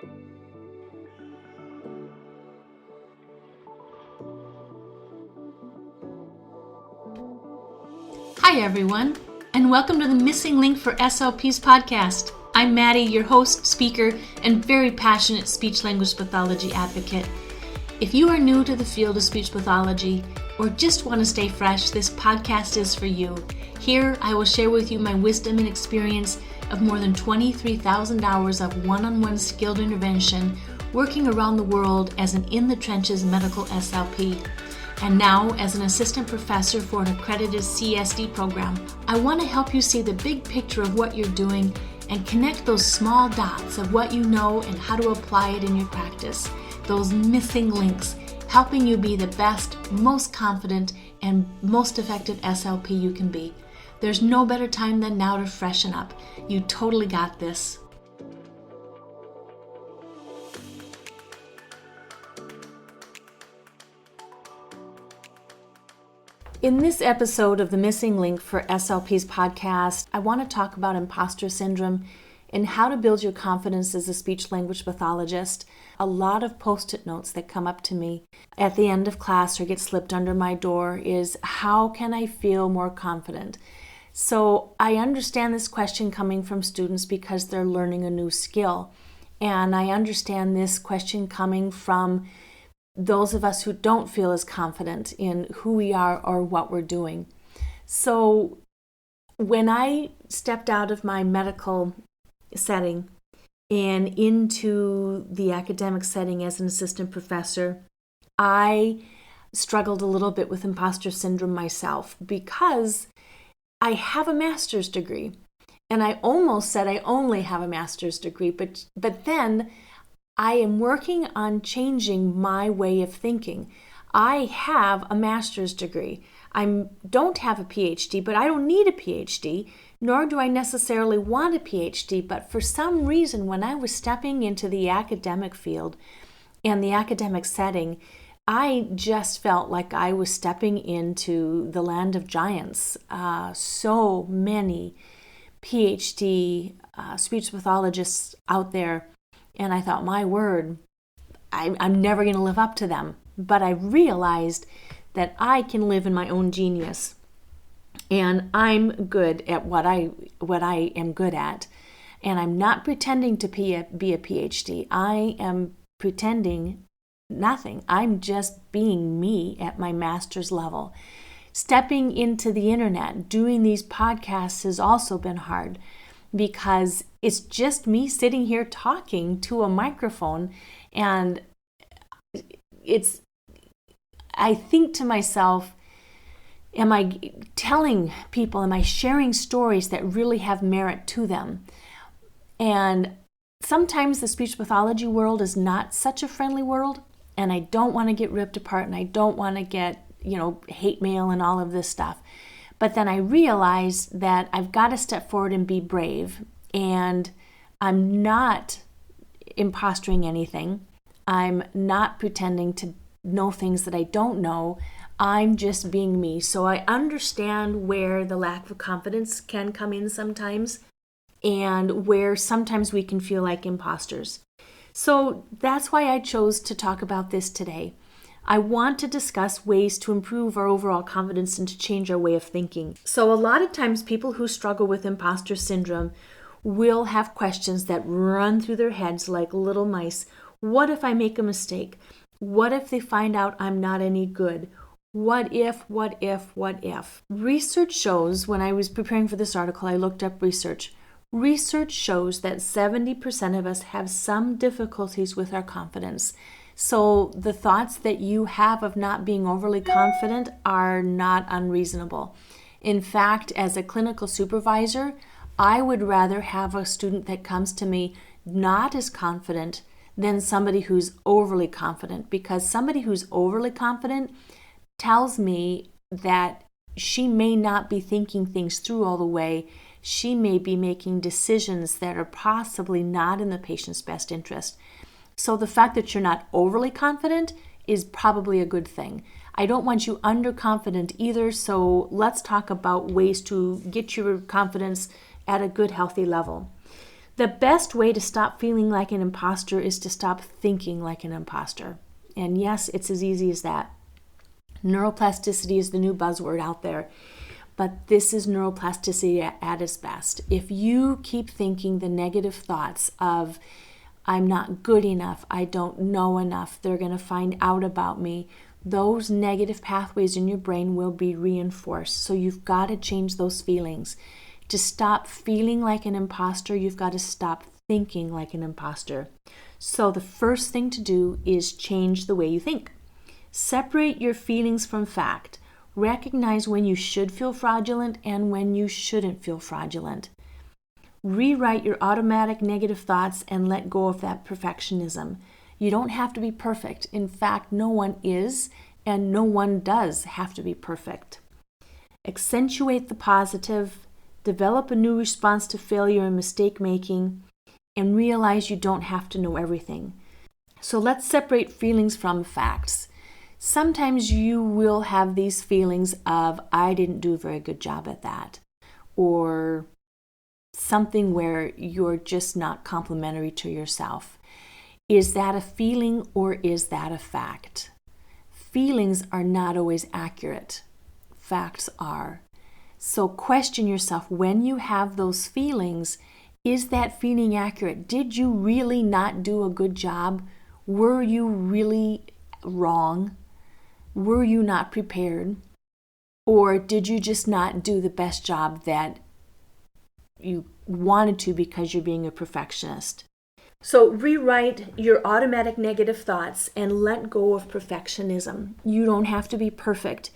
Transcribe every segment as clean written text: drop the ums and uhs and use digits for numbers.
Hi everyone, and welcome to the Missing Link for SLPs podcast. I'm Maddie, your host, speaker, and very passionate speech-language pathology advocate. If you are new to the field of speech pathology or just want to stay fresh, this podcast is for you. Here, I will share with you my wisdom and experience of more than 23,000 hours of one-on-one skilled intervention working around the world as an in-the-trenches medical SLP. And now, as an assistant professor for an accredited CSD program, I want to help you see the big picture of what you're doing and connect those small dots of what you know and how to apply it in your practice. Those missing links, helping you be the best, most confident, and most effective SLP you can be. There's no better time than now to freshen up. You totally got this. In this episode of the Missing Link for SLPs podcast, I want to talk about impostor syndrome and how to build your confidence as a speech-language pathologist. A lot of post-it notes that come up to me at the end of class or get slipped under my door is, how can I feel more confident? So I understand this question coming from students because they're learning a new skill. And I understand this question coming from those of us who don't feel as confident in who we are or what we're doing. So when I stepped out of my medical setting and into the academic setting as an assistant professor, I struggled a little bit with imposter syndrome myself because I have a master's degree. And I almost said I only have a master's degree, but then I am working on changing my way of thinking. I have a master's degree. I don't have a PhD, but I don't need a PhD, nor do I necessarily want a PhD. But for some reason, when I was stepping into the academic field and the academic setting, I just felt like I was stepping into the land of giants. So many PhD speech pathologists out there. And I thought, my word, I'm never going to live up to them. But I realized that I can live in my own genius. And I'm good at what I am good at. And I'm not pretending to be a PhD. I am pretending nothing. I'm just being me at my master's level. Stepping into the internet, doing these podcasts has also been hard, because it's just me sitting here talking to a microphone, and I think to myself, am I telling people, am I sharing stories that really have merit to them? And sometimes the speech pathology world is not such a friendly world, and I don't want to get ripped apart, and I don't want to get, hate mail and all of this stuff. But then I realized that I've got to step forward and be brave. And I'm not impostoring anything. I'm not pretending to know things that I don't know. I'm just being me. So I understand where the lack of confidence can come in sometimes, and where sometimes we can feel like imposters. So that's why I chose to talk about this today. I want to discuss ways to improve our overall confidence and to change our way of thinking. So a lot of times people who struggle with imposter syndrome will have questions that run through their heads like little mice. What if I make a mistake? What if they find out I'm not any good? What if? Research shows, when I was preparing for this article, I looked up research. Research shows that 70% of us have some difficulties with our confidence. So the thoughts that you have of not being overly confident are not unreasonable. In fact, as a clinical supervisor, I would rather have a student that comes to me not as confident than somebody who's overly confident, because somebody who's overly confident tells me that she may not be thinking things through all the way. She may be making decisions that are possibly not in the patient's best interest. So the fact that you're not overly confident is probably a good thing. I don't want you underconfident either, so let's talk about ways to get your confidence at a good, healthy level. The best way to stop feeling like an imposter is to stop thinking like an imposter. And yes, it's as easy as that. Neuroplasticity is the new buzzword out there, but this is neuroplasticity at its best. If you keep thinking the negative thoughts of, I'm not good enough, I don't know enough, they're going to find out about me, those negative pathways in your brain will be reinforced. So you've got to change those feelings. To stop feeling like an imposter, you've got to stop thinking like an imposter. So the first thing to do is change the way you think. Separate your feelings from fact. Recognize when you should feel fraudulent and when you shouldn't feel fraudulent. Rewrite your automatic negative thoughts and let go of that perfectionism. You don't have to be perfect. In fact, no one is, and no one does have to be perfect. Accentuate the positive. Develop a new response to failure and mistake making, and realize you don't have to know everything. So let's separate feelings from facts. Sometimes you will have these feelings of, I didn't do a very good job at that, or something where you're just not complimentary to yourself. Is that a feeling or is that a fact? Feelings are not always accurate. Facts are. So question yourself, when you have those feelings, is that feeling accurate? Did you really not do a good job? Were you really wrong? Were you not prepared? Or did you just not do the best job that you wanted to because you're being a perfectionist? So rewrite your automatic negative thoughts and let go of perfectionism. You don't have to be perfect.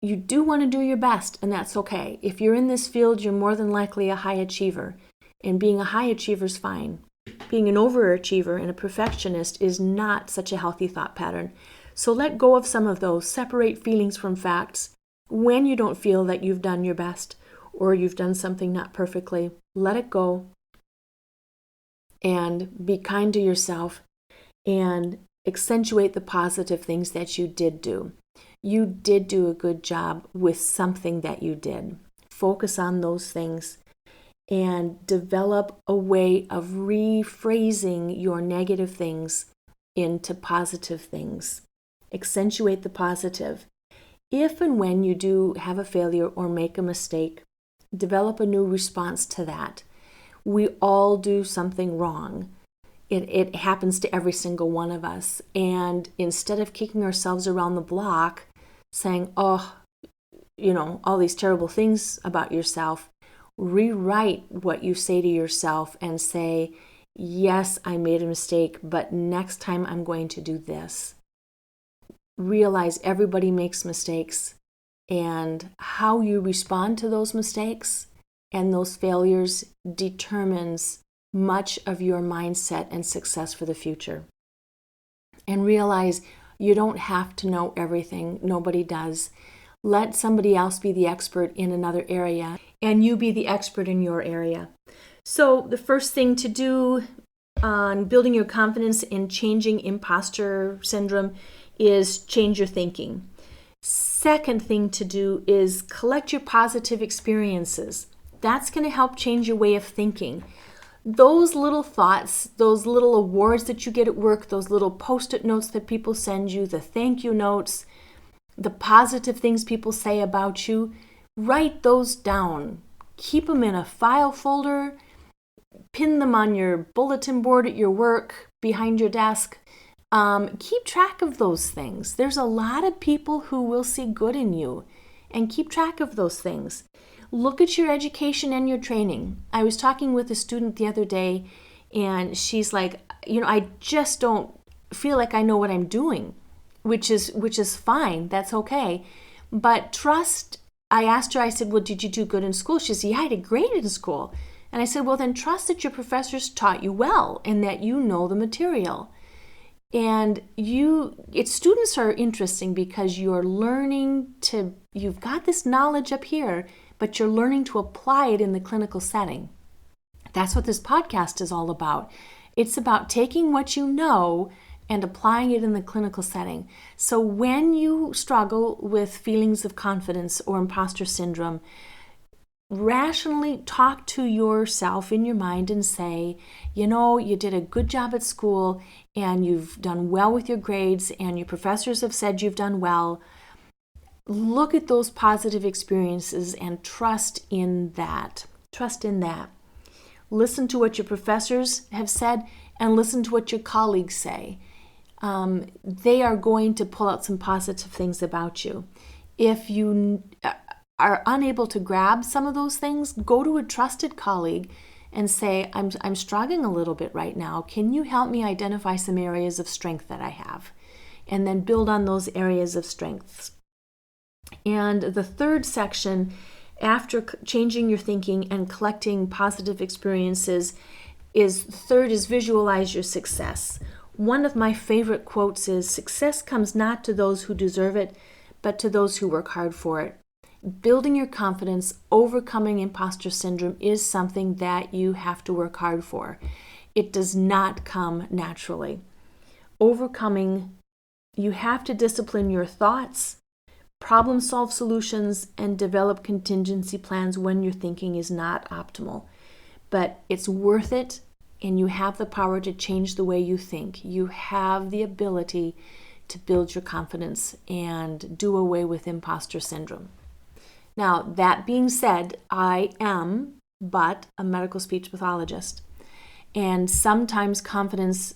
You do want to do your best, and that's okay. If you're in this field, you're more than likely a high achiever, and being a high achiever is fine. Being an overachiever and a perfectionist is not such a healthy thought pattern. So let go of some of those. Separate feelings from facts. When you don't feel that you've done your best or you've done something not perfectly, let it go and be kind to yourself and accentuate the positive things that you did do. You did do a good job with something that you did. Focus on those things and develop a way of rephrasing your negative things into positive things. Accentuate the positive. If and when you do have a failure or make a mistake, develop a new response to that. We all do something wrong. It happens to every single one of us. And instead of kicking ourselves around the block, saying, all these terrible things about yourself, rewrite what you say to yourself and say, yes, I made a mistake, but next time I'm going to do this. Realize everybody makes mistakes, and how you respond to those mistakes and those failures determines much of your mindset and success for the future. And realize you don't have to know everything. Nobody does. Let somebody else be the expert in another area, and you be the expert in your area. So the first thing to do on building your confidence in changing imposter syndrome is change your thinking. Second thing to do is collect your positive experiences. That's going to help change your way of thinking. Those little thoughts, those little awards that you get at work, those little post-it notes that people send you, the thank you notes, the positive things people say about you, write those down. Keep them in a file folder, pin them on your bulletin board at your work, behind your desk. Keep track of those things. There's a lot of people who will see good in you, and keep track of those things. Look at your education and your training. I was talking with a student the other day, and she's like, I just don't feel like I know what I'm doing, which is fine. That's okay. But trust. I asked her, I said, well, did you do good in school? She said, yeah, I did great in school. And I said, well, then trust that your professors taught you well and that you know the material. And students are interesting because you've got this knowledge up here, but you're learning to apply it in the clinical setting. That's what this podcast is all about. It's about taking what you know and applying it in the clinical setting. So when you struggle with feelings of confidence or imposter syndrome, rationally talk to yourself in your mind and say, you did a good job at school and you've done well with your grades and your professors have said you've done well. Look at those positive experiences and trust in that. Trust in that. Listen to what your professors have said and listen to what your colleagues say. They are going to pull out some positive things about you. If you are unable to grab some of those things, go to a trusted colleague and say, I'm struggling a little bit right now. Can you help me identify some areas of strength that I have? And then build on those areas of strengths. And the third section, after changing your thinking and collecting positive experiences, is visualize your success. One of my favorite quotes is, success comes not to those who deserve it, but to those who work hard for it. Building your confidence, overcoming imposter syndrome is something that you have to work hard for. It does not come naturally. Overcoming, you have to discipline your thoughts, problem solve solutions, and develop contingency plans when your thinking is not optimal. But it's worth it, and you have the power to change the way you think. You have the ability to build your confidence and do away with imposter syndrome. Now, that being said, I am but a medical speech pathologist, and sometimes confidence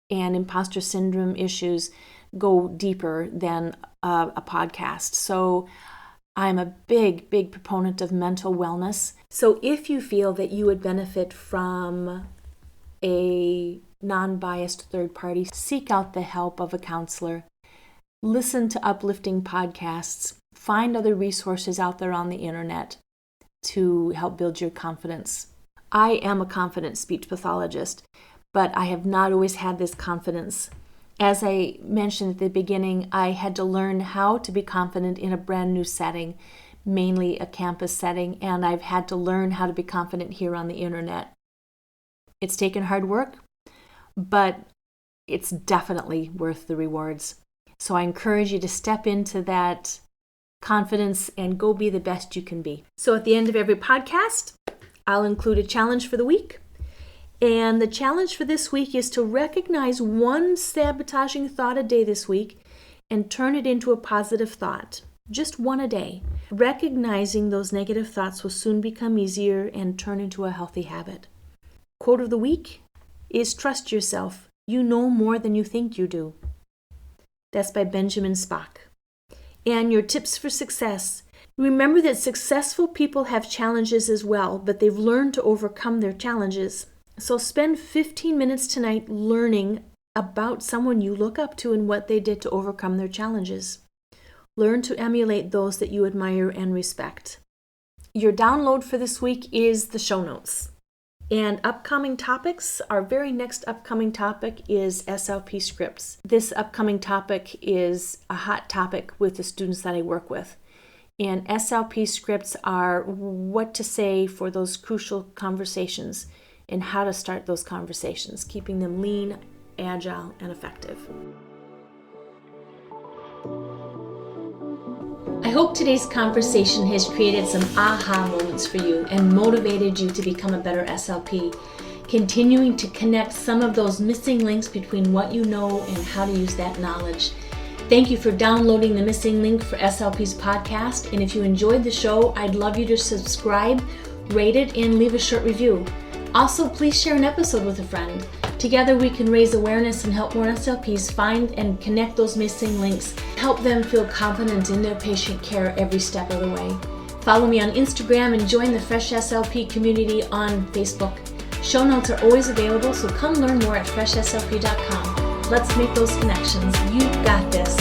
and imposter syndrome issues go deeper than a podcast. So I'm a big proponent of mental wellness. So if you feel that you would benefit from a non-biased third party, seek out the help of a counselor. Listen to uplifting podcasts. Find other resources out there on the internet to help build your confidence. I am a confident speech pathologist, but I have not always had this confidence. As I mentioned at the beginning, I had to learn how to be confident in a brand new setting, mainly a campus setting, and I've had to learn how to be confident here on the internet. It's taken hard work, but it's definitely worth the rewards. So I encourage you to step into that confidence and go be the best you can be. So at the end of every podcast, I'll include a challenge for the week. And the challenge for this week is to recognize one sabotaging thought a day this week and turn it into a positive thought. Just one a day. Recognizing those negative thoughts will soon become easier and turn into a healthy habit. Quote of the week is, trust yourself. You know more than you think you do. That's by Benjamin Spock. And your tips for success. Remember that successful people have challenges as well, but they've learned to overcome their challenges. So spend 15 minutes tonight learning about someone you look up to and what they did to overcome their challenges. Learn to emulate those that you admire and respect. Your download for this week is the show notes. And upcoming topics, our very next upcoming topic is SLP scripts. This upcoming topic is a hot topic with the students that I work with. And SLP scripts are what to say for those crucial conversations and how to start those conversations, keeping them lean, agile, and effective. I hope today's conversation has created some aha moments for you and motivated you to become a better SLP, continuing to connect some of those missing links between what you know and how to use that knowledge. Thank you for downloading the missing link for SLP's podcast, and if you enjoyed the show, I'd love you to subscribe, rate it, and leave a short review. Also, please share an episode with a friend. Together we can raise awareness and help more SLPs find and connect those missing links, help them feel confident in their patient care every step of the way. Follow me on Instagram and join the Fresh SLP community on Facebook. Show notes are always available, so come learn more at freshslp.com. Let's make those connections. You got this.